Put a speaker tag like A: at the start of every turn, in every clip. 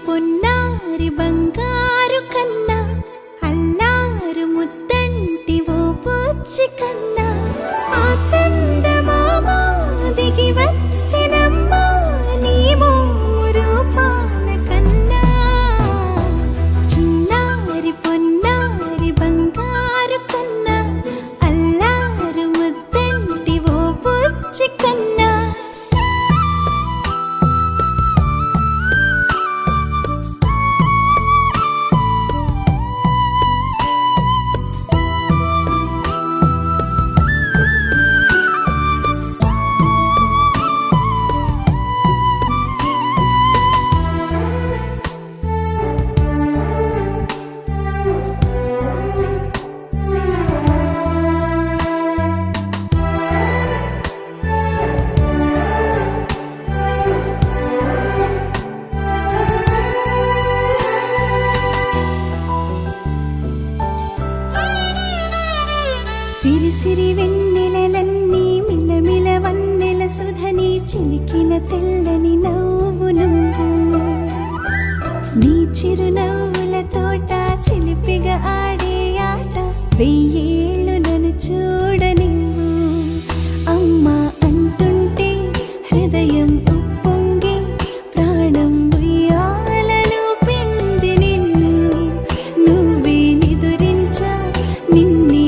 A: పొన్నారి బంగారు కన్నా అల్లారు ముద్దంటి ఓ పూచి కన్నా ఆ చందమామ దిగి వచ్చినమ్మా నీ రూపాన కన్నా చిన్నారి పొన్నారి బంగారు కన్నా అల్లారు ముద్దంటి ఓ పూచి కన్నా సిరి సిరి వెన్నెలలన్నీ మిలమిల వన్నెల సుధని చిలికిన తెల్లని నవ్వు నువ్వు నీ చిరునవ్వుల తోట చిలిపిగా ఆడే ఆట వెయ్యేళ్ళు నన్ను చూడనివ్వు అమ్మా అంటుంటే హృదయం ఉప్పొంగి ప్రాణం ఉయ్యాలలో పిండి నిన్ను నువ్వే నిదురించా నిన్నే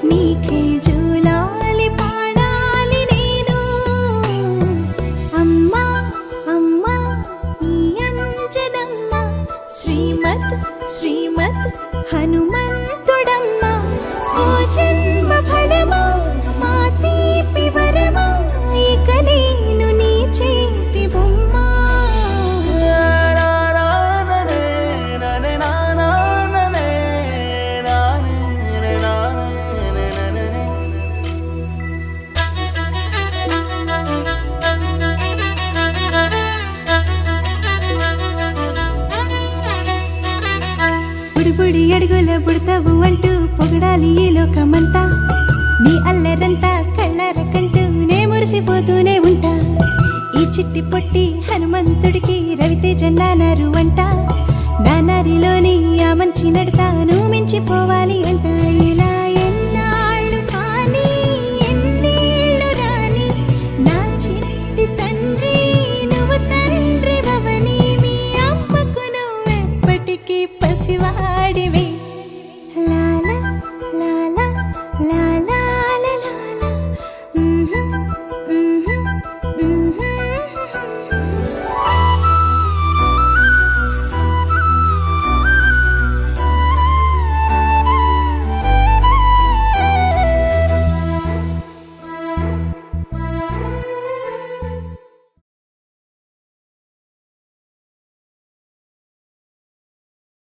A: నీకే జోలాలి పాడాలి నేను అమ్మా అమ్మా ఈ అంజనమ్మ శ్రీమత్ శ్రీమత్ హనుమంతుడమ్మ ఓ జన్మ ఫలమా మా తీపి వరమా ఇక నేను నీ చేతి బొమ్మ బుడి అడుగుల బుడతావు అంటూ పొగడాలి ఈ లోకమంతా నీ అల్లరంతా కళ్ళరకంటూ నే మురిసిపోతూనే ఉంటా ఈ చిట్టి పొట్టి హనుమంతుడికి రవితేజ నానారు అంట నానారిలోని ఆ మంచి నడతాను మించిపోవాలి అంట ఇలా